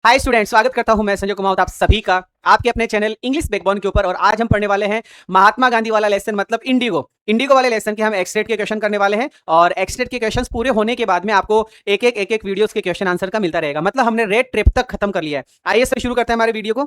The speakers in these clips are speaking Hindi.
हाय स्टूडेंट, स्वागत करता हूं मैं संजय कुमार आप सभी का आपके अपने चैनल इंग्लिश बैकबोन के ऊपर। और आज हम पढ़ने वाले हैं महात्मा गांधी वाला लेसन, मतलब इंडिगो वाले लेसन के हम एक्सटेट के क्वेश्चन करने वाले हैं। और एक्सटेट के क्वेश्चंस पूरे होने के बाद में आपको एक एक वीडियोस के क्वेश्चन आंसर का मिलता रहेगा। मतलब हमने रेड ट्रिप तक खत्म कर लिया है। आइए से शुरू करते हैं हमारे वीडियो को।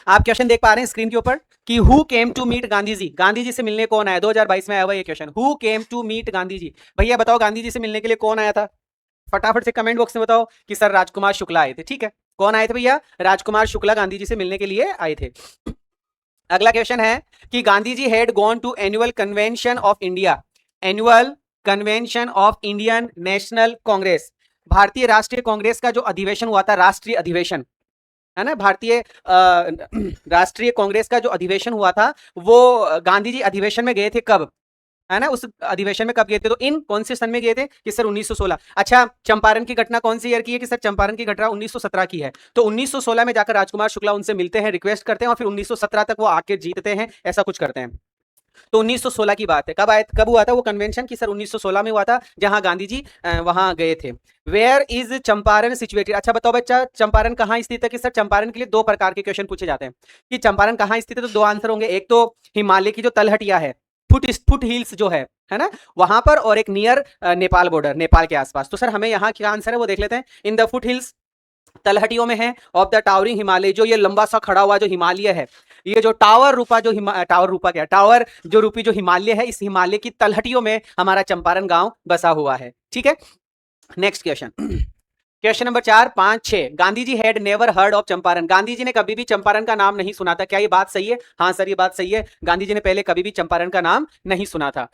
आप क्वेश्चन देख पा रहे हैं स्क्रीन के ऊपर कि who came to meet Gandhi ji. Gandhi ji से मिलने कौन आया? 2022 में आया हुआ ये question. Who came to meet Gandhi ji. भैया बताओ गांधी जी से मिलने के लिए कौन आया था? फटाफट से कमेंट बॉक्स में बताओ कि सर राजकुमार शुक्ला आए थे। ठीक है, कौन आए थे भैया? राजकुमार शुक्ला गांधी जी से मिलने के लिए आए थे। अगला क्वेश्चन है कि Gandhi ji had gone to annual convention of India. Annual convention of Indian national Congress, भारतीय राष्ट्रीय कांग्रेस का जो अधिवेशन हुआ था, राष्ट्रीय अधिवेशन है ना, भारतीय राष्ट्रीय कांग्रेस का जो अधिवेशन हुआ था वो गांधी जी अधिवेशन में गए थे कब? है ना, उस अधिवेशन में कब गए थे? तो इन कौन से सन में गए थे कि सर 1916। अच्छा, चंपारण की घटना कौन सी ईयर की है कि सर चंपारण की घटना 1917 की है। तो 1916 में जाकर राजकुमार शुक्ला उनसे मिलते हैं, रिक्वेस्ट करते हैं और फिर 1917 तक वो आके जीतते हैं, ऐसा कुछ करते हैं। तो 1916 की बात है। कब हुआ था वो कन्वेंशन? कि सर 1916 में हुआ था, जहां गांधी जी वहां गए थे। Where is Champaran situated? अच्छा बताओ बच्चा, चंपारण कहां स्थित है? कि सर चंपारण के लिए दो प्रकार के क्वेश्चन पूछे जाते हैं कि चंपारण कहां स्थित है। तो दो आंसर होंगे, एक तो हिमालय की जो तलहटिया है, फुट हिल्स जो है ना, वहां पर, और एक नियर नेपाल बॉर्डर, नेपाल के आसपास। तो सर हमें यहाँ क्या आंसर है वो देख लेते हैं। इन द फुट हिल्स, तलहटियों में है, ऑफ द टावरिंग हिमालय, जो ये लंबा सा खड़ा हुआ जो हिमालय है, ये जो टावर रूपा जो टावर रूपा क्या, टावर जो रूपी जो हिमालय है, इस हिमालय की तलहटियों में हमारा चंपारण गांव बसा हुआ है। ठीक है, next question, question number 4, 5, 6। Gandhi ji had never heard of Champaran. Gandhi ji ने कभी भी चंपारण का नाम नहीं सुना था। क्या ये बात सही है? हाँ सर, ये बात सही है। गांधी जी ने पहले कभी भी चंपारण का नाम नहीं सुना था।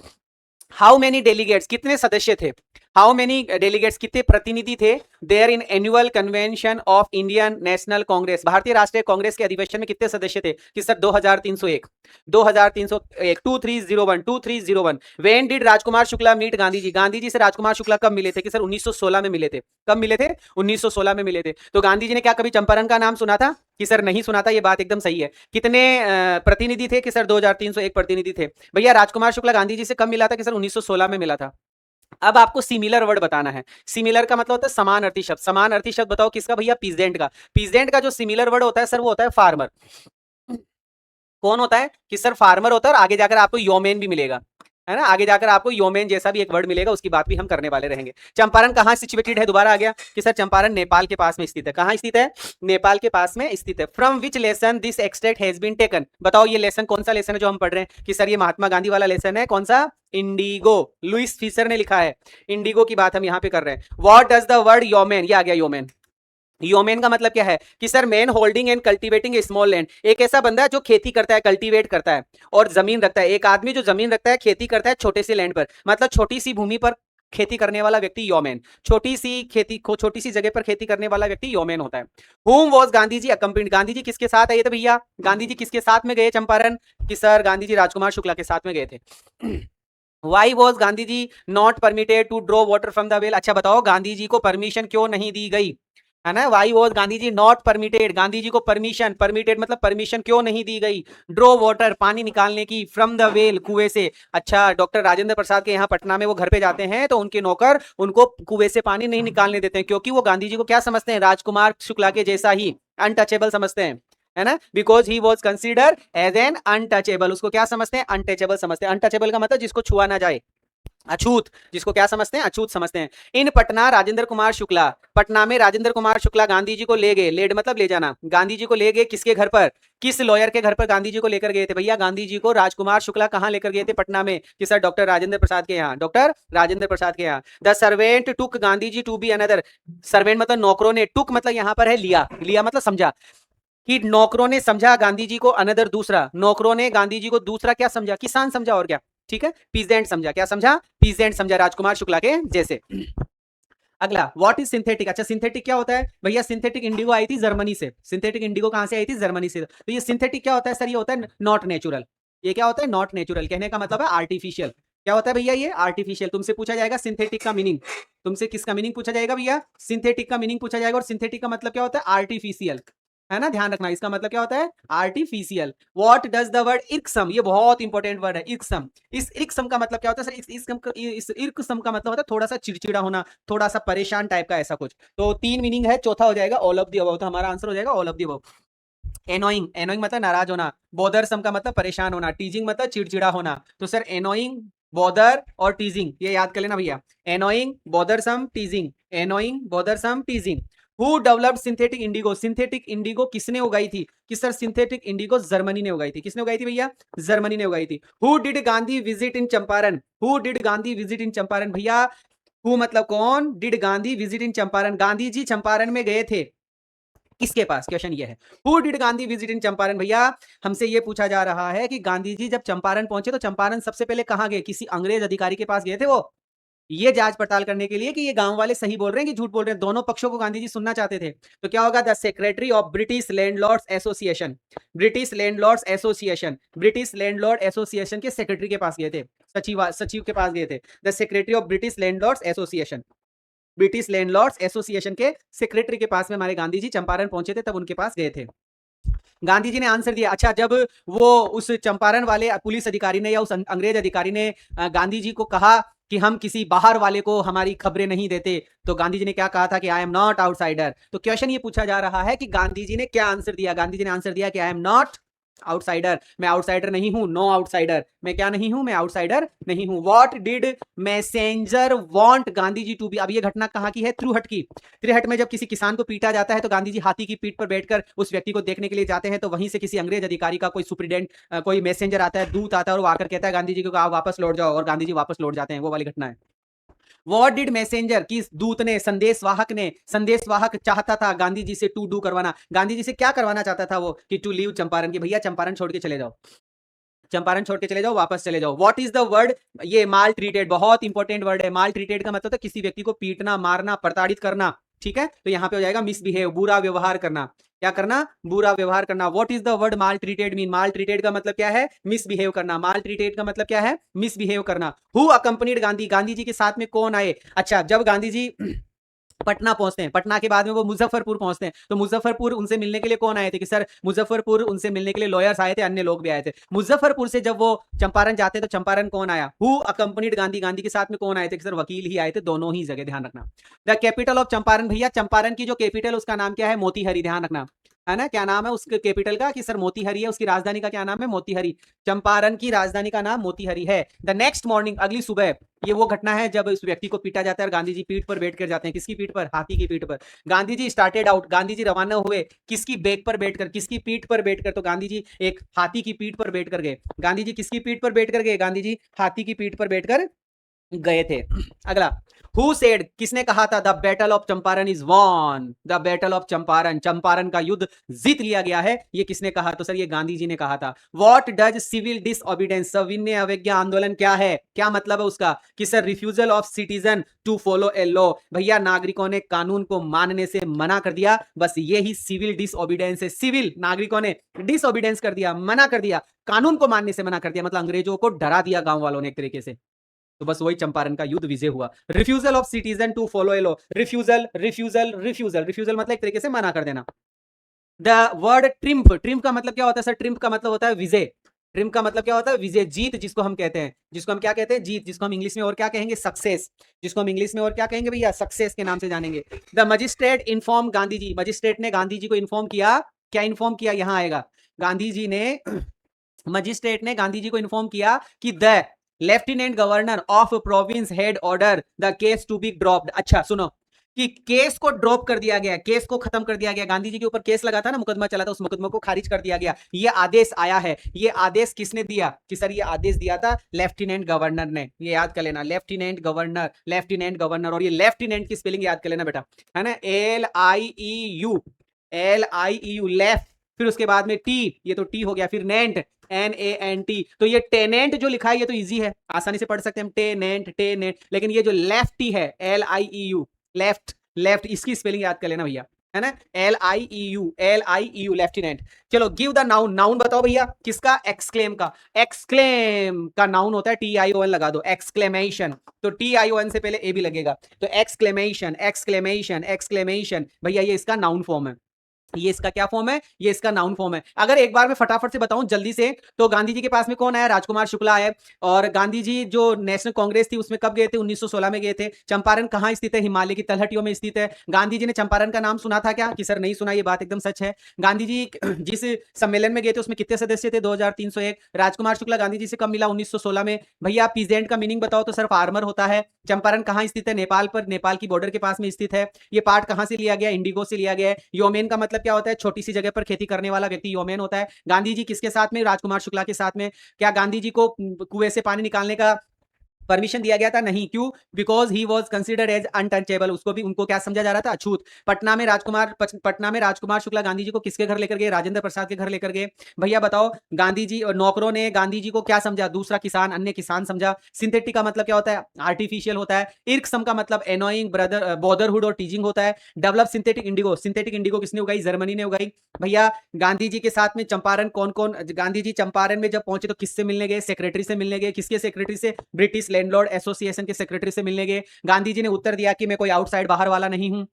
हाउ मेनी डेलीगेट्स, कितने सदस्य थे? हाउ मेनी डेलीगेट्स, कितने प्रतिनिधि थे there in annual convention of Indian national Congress? भारतीय राष्ट्रीय कांग्रेस के अधिवेशन में कितने सदस्य थे? कि sir 2301, 2301, 2301। When did Rajkumar Shukla meet Gandhi ji? Gandhi ji से राजकुमार शुक्ला कब मिले थे? कि सर 1916 में मिले थे। कब मिले थे? 1916 में मिले थे। तो गांधी जी ने क्या कभी चंपारण का नाम सुना था? कि सर नहीं सुना था। ये बात एकदम सही है। कितने प्रतिनिधि थे? कि सर 2301 प्रतिनिधि थे। भैया राजकुमार शुक्ला गांधी जी से कब मिला था? कि सर 1916 में मिला था। अब आपको सिमिलर वर्ड बताना है। सिमिलर का मतलब होता है समान अर्थी शब्द। समान अर्थी शब्द बताओ किसका भैया? पीजेंट का। पीजेंट का जो सिमिलर वर्ड होता है सर वो होता है फार्मर। कौन होता है? कि सर फार्मर होता है। और आगे जाकर आपको योमेन भी मिलेगा, है ना, आगे जाकर आपको योमेन जैसा भी एक वर्ड मिलेगा, उसकी बात भी हम करने वाले रहेंगे। चंपारण कहां सिचुएटेड है? दोबारा आ गया कि सर चंपारण नेपाल के पास में स्थित है। कहां स्थित है? नेपाल के पास में स्थित है। From which lesson this extract has been taken? बताओ ये लेसन कौन सा लेसन है जो हम पढ़ रहे हैं? कि सर ये महात्मा गांधी वाला लेसन है। कौन सा? इंडिगो। लुइस फीसर ने लिखा है, इंडिगो की बात हम यहां पे कर रहे हैं। What does the word yeoman? ये आ गया योमेन। योमेन का मतलब क्या है? कि sir man holding and cultivating A small land. एक ऐसा बंदा है जो खेती करता है, कल्टीवेट करता है और जमीन रखता है। एक आदमी जो जमीन रखता है, खेती करता है छोटे से लैंड पर, मतलब छोटी सी भूमि पर खेती करने वाला व्यक्ति योमेन। छोटी सी जगह पर खेती करने वाला व्यक्ति योमेन होता है। Whom was Gandhi ji accompanied? Gandhi ji किसके साथ आए थे भैया? गांधी जी किसके साथ में गए चंपारण? कि सर गांधी जी राजकुमार शुक्ला के साथ में गए थे। Why was Gandhi ji not permitted to draw water from the well? अच्छा बताओ गांधी जी को परमिशन क्यों नहीं दी गई? है ना, why was Gandhi ji not permitted? Gandhi ji को परमिशन, परमिटेड मतलब परमिशन क्यों नहीं दी गई? ड्रॉ वाटर, पानी निकालने की, फ्रॉम द वेल, कुएं से। अच्छा, डॉक्टर राजेंद्र प्रसाद के यहाँ पटना में वो घर पे जाते हैं तो उनके नौकर उनको कुएं से पानी नहीं निकालने देते हैं, क्योंकि वो गांधी जी को क्या समझते हैं? राजकुमार शुक्ला के जैसा ही अनटचेबल समझते हैं, है ना, because he was consider as an untouchable. उसको क्या समझते हैं? अनटचेबल समझते हैं। अनटचेबल का मतलब जिसको छुआ ना जाए, अछूत, जिसको क्या समझते हैं? अछूत समझते हैं। इन पटना राजेंद्र कुमार शुक्ला, पटना में राजेंद्र कुमार शुक्ला गांधी जी को ले गए। लेड मतलब ले जाना। गांधी जी को ले गए किसके घर पर? किस लॉयर के घर पर गांधी जी को लेकर गए थे भैया? गांधी जी को राजकुमार शुक्ला कहां लेकर गए थे? पटना में। कि सर डॉक्टर राजेंद्र प्रसाद के यहाँ, डॉक्टर राजेंद्र प्रसाद के यहाँ। The servant took Gandhi ji to be another. Servant मतलब नौकरों ने, टुक मतलब यहां पर है लिया, लिया मतलब समझा, कि नौकरों ने समझा गांधी जी को अनदर दूसरा। नौकरों ने गांधी जी को दूसरा क्या समझा? किसान समझा, और क्या? ठीक है, पीजेंट समझा। क्या समझा? पीजेंट समझा, राजकुमार शुक्ला के जैसे। अगला, व्हाट इज सिंथेटिक? अच्छा सिंथेटिक क्या होता है भैया? सिंथेटिक इंडिगो आई थी जर्मनी से। सिंथेटिक इंडिगो कहां से आई थी? जर्मनी से। तो ये सिंथेटिक क्या होता है सर? ये होता है नॉट नेचुरल। ये क्या होता है? Not natural. कहने का मतलब है आर्टिफिशियल। क्या होता है भैया? ये आर्टिफिशियल। तुमसे पूछा जाएगा सिंथेटिक का मीनिंग। तुमसे किसका मीनिंग पूछा जाएगा भैया? सिंथेटिक का मीनिंग पूछा जाएगा। और सिंथेटिक का मतलब क्या होता है? आर्टिफिशियल। है ना, ध्यान रखना। इसका मतलब क्या होता है, artificial. What does the word irksome, ये बहुत इंपॉर्टेंट वर्ड है, इर्कसम। इस इर्कसम का मतलब क्या होता है सर, इस इर्कसम का मतलब होता है थोड़ा सा चिड़चिड़ा होना, थोड़ा सा परेशान टाइप का, ऐसा कुछ। तो 3 मीनिंग है, चौथा हो जाएगा ऑल ऑफ द अबव, तो हमारा आंसर हो जाएगा all of the above. Annoying, annoying मतलब नाराज होना, बॉदरसम का मतलब परेशान होना, टीजिंग मतलब चिड़चिड़ा होना। तो सर एनोइंग, बॉदर और टीजिंग, ये याद कर लेना भैया। Annoying, bothersome, टीजिंग। Annoying, bothersome, टीजिंग। Who developed synthetic Indigo, synthetic Indigo किसने उगाई थी? कि सर सिंथेटिक इंडिगो जर्मनी ने उगाई थी। किसने उगाई थी भैया? जर्मनी ने उगाई थी। Who did Gandhi visit in Champaran? Who did Gandhi visit in Champaran भैया? हु मतलब कौन, did Gandhi visit in Champaran, Gandhi ji Champaran में गए थे किसके पास? क्वेश्चन ये है, who did Gandhi visit in Champaran. भैया हमसे ये पूछा जा रहा है कि गांधी जी जब चंपारण पहुंचे तो चंपारण सबसे पहले कहां गए? किसी अंग्रेज अधिकारी के पास गए थे वो, ये जांच पड़ताल करने के लिए कि ये गांव वाले सही बोल रहे हैं कि झूठ बोल रहे हैं। दोनों पक्षों को गांधी जी सुनना चाहते थे। तो क्या होगा, the secretary of British landlords association, British landlords association, British landlord association के सेक्रेटरी के पास गए थे, सचिव सचिव के पास गए थे। The secretary of British landlords association, British landlords association के सेक्रेटरी के पास में हमारे गांधी जी चंपारण पहुंचे थे, तब उनके पास गए थे। गांधी जी ने आंसर दिया। अच्छा, जब वो उस चंपारण वाले पुलिस अधिकारी ने या उस अंग्रेज अधिकारी ने गांधी जी को कहा कि हम किसी बाहर वाले को हमारी खबरें नहीं देते, तो गांधी जी ने क्या कहा था कि आई एम नॉट आउटसाइडर। तो क्वेश्चन ये पूछा जा रहा है कि गांधी जी ने क्या आंसर दिया? गांधी जी ने आंसर दिया कि आई एम नॉट आउटसाइडर, मैं आउटसाइडर नहीं हूं, नो आउटसाइडर, मैं क्या नहीं हूं, मैं आउटसाइडर नहीं हूं। What did messenger want Gandhi ji to be? अब ये घटना कहां की है? त्रुहट की। त्रिहट में जब किसी किसान को पीटा जाता है तो गांधी जी हाथी की पीठ पर बैठकर उस व्यक्ति को देखने के लिए जाते हैं, तो वहीं से किसी अंग्रेज अधिकारी का कोई सुप्रीडेंट कोई मैसेंजर आता है, दूत आता है, और वो आकर कहता है गांधी जी को आप वापस लौट जाओ, और गांधी जी वापस लौट जाते हैं। वो वाली घटना है। वॉट डिड मैसेंजर, किस दूत ने, संदेशवाहक ने, संदेशवाहक चाहता था गांधी जी से टू डू करवाना। गांधी जी से क्या करवाना चाहता था वो? कि टू लीव चंपारण, की भैया चंपारण छोड़ के चले जाओ, चंपारण छोड़ के चले जाओ, वापस चले जाओ। What is the word? ये माल ट्रीटेड, बहुत इंपॉर्टेंट वर्ड है। माल ट्रीटेड का मतलब है किसी व्यक्ति को पीटना, मारना, प्रताड़ित करना। ठीक है, तो यहां पे हो जाएगा मिसबिहेव, बुरा व्यवहार करना। क्या करना? बुरा व्यवहार करना। What is the word mall treated mean? Mall treated का मतलब क्या है? मिसबिहेव करना। माल ट्रीटेड का मतलब क्या है? मिसबिहेव करना। हु अकंपनीड गांधी, गांधी जी के साथ में कौन आए? अच्छा, जब गांधी जी पटना पहुंचते हैं, पटना के बाद में वो मुजफ्फरपुर पहुंचते हैं, तो मुजफ्फरपुर उनसे मिलने के लिए कौन आए थे? कि सर मुजफ्फरपुर उनसे मिलने के लिए लॉयर्स आए थे, अन्य लोग भी आए थे। मुजफ्फरपुर से जब वो चंपारण जाते हैं तो चंपारण कौन आया? हु अकंपनीड गांधी, गांधी के साथ में कौन आए थे? कि सर वकील ही आए थे। दोनों ही जगह ध्यान रखना। द कैपिटल ऑफ चंपारण, भैया चंपारण की जो कैपिटल उसका नाम क्या है? मोतीहरी। ध्यान रखना, है ना, क्या नाम है उसके कैपिटल का? कि सर मोतीहरी है। उसकी राजधानी का क्या नाम है? मोतीहरी। चंपारण की राजधानी का नाम मोतीहरी है। द नेक्स्ट मॉर्निंग, अगली सुबह, ये वो घटना है जब इस व्यक्ति को पीटा जाता है और गांधी जी पीठ पर बैठ कर जाते हैं। किसकी पीठ पर? हाथी की पीठ पर। गांधी जी स्टार्टेड आउट, गांधी जी रवाना हुए किसकी बैक पर बैठकर? किसकी पीठ पर बैठकर? तो गांधी जी एक हाथी की पीठ पर बैठकर गए। गांधी जी किसकी पीठ पर बैठकर गए? गांधी जी हाथी की पीठ पर बैठकर गए थे। अगला, हु सेड, किसने कहा था? The battle of Champaran is won, the battle of Champaran, Champaran का युद्ध जीत लिया गया है। ये किसने कहा? तो सर ये गांधी जी ने कहा था। व्हाट डज सिविल डिसओबीडियंस, सविनय अवज्ञा आंदोलन क्या है? क्या मतलब है उसका? कि sir refusal of citizen to follow a law, भैया नागरिकों ने कानून को मानने से मना कर दिया, बस ये ही सिविल डिसओबीडियंस है। सिविल, नागरिकों ने डिसओबीडियंस कर दिया, मना कर दिया, कानून को मानने से मना कर दिया, मतलब अंग्रेजों को डरा दिया गांव वालों ने एक तरीके से। तो बस वही चंपारण का युद्ध विजय हुआ। Refusal of citizen to follow a law, refusal, refusal, refusal, refusal मतलब एक तरीके से मना कर देना। द वर्ड ट्रिम्फ, ट्रिम्फ का मतलब क्या होता है सर? ट्रिम्फ का मतलब होता है विजय। ट्रिम्फ का मतलब क्या होता है? विजय, जीत, जिसको हम कहते हैं, जिसको हम क्या कहते हैं? जीत, जिसको हम इंग्लिश में और क्या कहेंगे? सक्सेस, जिसको हम इंग्लिश में और क्या कहेंगे भैया? सक्सेस के नाम से जानेंगे। The magistrate inform Gandhi ji, magistrate ने गांधी जी को इन्फॉर्म किया, क्या इन्फॉर्म किया? यहां आएगा, गांधी जी ने मजिस्ट्रेट ने गांधी जी को इन्फॉर्म किया कि the lieutenant governor of province had order the case to be dropped. अच्छा सुनो, कि केस को ड्रॉप कर दिया गया, केस को खत्म कर दिया गया। गांधी जी के ऊपर केस लगा था ना, मुकदमा चला था, उस मुकदमा को खारिज कर दिया गया। ये आदेश आया है। ये आदेश किसने दिया? कि सर ये आदेश दिया था लेफ्टिनेंट गवर्नर ने। ये याद कर लेना, लेफ्टिनेंट गवर्नर, लेफ्टिनेंट गवर्नर। और ये लेफ्टिनेंट की स्पेलिंग याद कर लेना बेटा, है ना, LIEU, LIEU, लेफ्ट, फिर उसके बाद में टी, ये तो टी हो गया, फिर नेंट, NANT। तो ये टेनेंट जो लिखा है ये तो इजी है, आसानी से पढ़ सकते हैं हम, टेनेंट, टेनेंट। लेकिन ये जो लेफ्टी है, LIEU, लेफ्ट, लेफ्ट, इसकी स्पेलिंग याद कर लेना भैया, है ना, LIEU, LIEU, लेफ्टिनेंट। चलो गिव द नाउन, नाउन बताओ भैया किसका? एक्सक्लेम का। एक्सक्लेम का नाउन होता है TION, लगा दो, एक्सक्लेमेशन। तो TION से पहले ए भी लगेगा, तो एक्सक्लेमेशन, एक्सक्लेमेशन, एक्सक्लेमेशन, भैया ये इसका नाउन फॉर्म है। ये इसका क्या फॉर्म है, ये इसका नाउन फॉर्म है। अगर एक बार मैं फटाफट से बताऊं जल्दी से, तो गांधी जी के पास में कौन आया, राजकुमार शुक्ला आया। और गांधी जी जो नेशनल कांग्रेस थी उसमें कब गए थे, 1916 में गए थे। चंपारण कहां स्थित है, हिमालय की तलहटियों में स्थित है। गांधी जी ने चंपारण का नाम सुना था क्या, कि सर नहीं सुना, ये बात एकदम सच है। गांधी जी जिस सम्मेलन में गए थे उसमें कितने सदस्य थे, 2301। राजकुमार शुक्ला गांधी जी से कब मिला, 1916 में। भैया पीजेंट का मीनिंग बताओ तो सर फार्मर होता है। चंपारण कहां स्थित है, नेपाल पर, नेपाल की बॉर्डर के पास में स्थित है। ये पार्ट कहां से लिया गया, इंडिगो से लिया गया है। योमेन का मतलब क्या होता है, छोटी सी जगह पर खेती करने वाला व्यक्ति योमेन होता है। गांधी जी किसके साथ में, राजकुमार शुक्ला के साथ में। क्या गांधी जी को कुएं से पानी निकालने का परमिशन दिया गया था, नहीं, क्यों, because he was considered as untouchable, उसको भी, उनको क्या समझा जा रहा था, अछूत। पटना में राजकुमार शुक्ला गांधी जी को किसके घर लेकर गए, राजेंद्र प्रसाद के घर लेकर गए। भैया बताओ, गांधी जी और नौकरों ने गांधी जी को क्या समझा, दूसरा किसान, अन्य किसान समझा। सिंथेटिक का मतलब क्या होता है, आर्टिफिशियल होता है। इर्कसम का मतलब एनोइंग, ब्रदर, बॉदरहुड और टीजिंग होता है। डेवलप सिंथेटिक इंडिगो किसने उगाई, जर्मनी ने उगाई। भैया गांधी जी के साथ में चंपारण कौन कौन, गांधी जी चंपारण में जब पहुंचे तो किससे मिलने गए, सेक्रेटरी से मिलने गए। किसके सेक्रेटरी से, ब्रिटिश लैंडलॉर्ड एसोसिएशन के सेक्रेटरी से मिलने गए। गांधी जी ने उत्तर दिया कि मैं कोई आउटसाइड बाहर वाला नहीं हूं।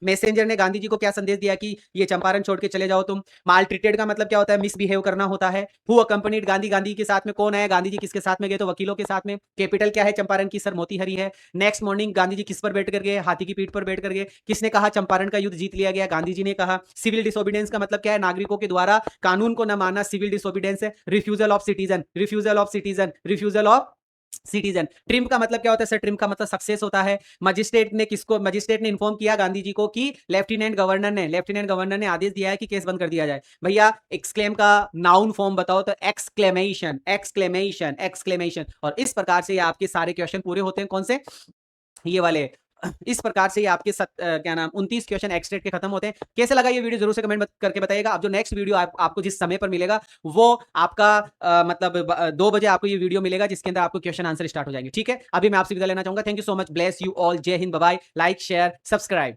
मैसेंजर ने गांधी जी को क्या संदेश दिया कि ये चंपारण छोड़ के चले जाओ तुम। माल ट्रीटेड का मतलब क्या होता है, मिसबिहेव करना होता है। हु अकंपनीड गांधी, गांधी के साथ में कौन आया, गांधी जी किसके साथ में गए, तो वकीलों के साथ में। कैपिटल क्या है चंपारण की, सर मोतीहरी है। नेक्स्ट मॉर्निंग गांधी जी किस पर बैठ कर गए, हाथी की पीठ पर बैठ कर गए। किसने कहा चंपारण का युद्ध जीत लिया गया, गांधी जी ने कहा। सिविल डिसोबीडियंस का मतलब क्या है, नागरिकों के द्वारा कानून को न मानना, सिविल डिसोबीडियंस है। Refusal of citizen, refusal of citizen, refusal of citizen. Triumph का मतलब क्या होता है सर, ट्रिम्प का मतलब सक्सेस होता है। मजिस्ट्रेट ने इन्फॉर्म किया गांधी जी को कि लेफ्टिनेंट गवर्नर ने आदेश दिया है कि केस बंद कर दिया जाए। भैया एक्सक्लेम का नाउन फॉर्म बताओ तो एक्सक्लेमेशन, एक्सक्लेमेशन, एक्सक्लेमेशन। और इस प्रकार से आपके सारे क्वेश्चन पूरे होते हैं, कौन से, ये वाले। इस प्रकार से ये आपके क्या नाम 29 क्वेश्चन एक्सटेट के खत्म होते हैं। कैसे लगा ये वीडियो जरूर से कमेंट करके बताइएगा। अब जो नेक्स्ट वीडियो आपको जिस समय पर मिलेगा वो आपका मतलब 2 बजे आपको ये वीडियो मिलेगा, जिसके अंदर आपको क्वेश्चन आंसर स्टार्ट हो जाएंगे। ठीक है, अभी मैं आपसे विदा लेना चाहूंगा। Thank you so much, bless you all, जय Hind, bye bye, like share subscribe.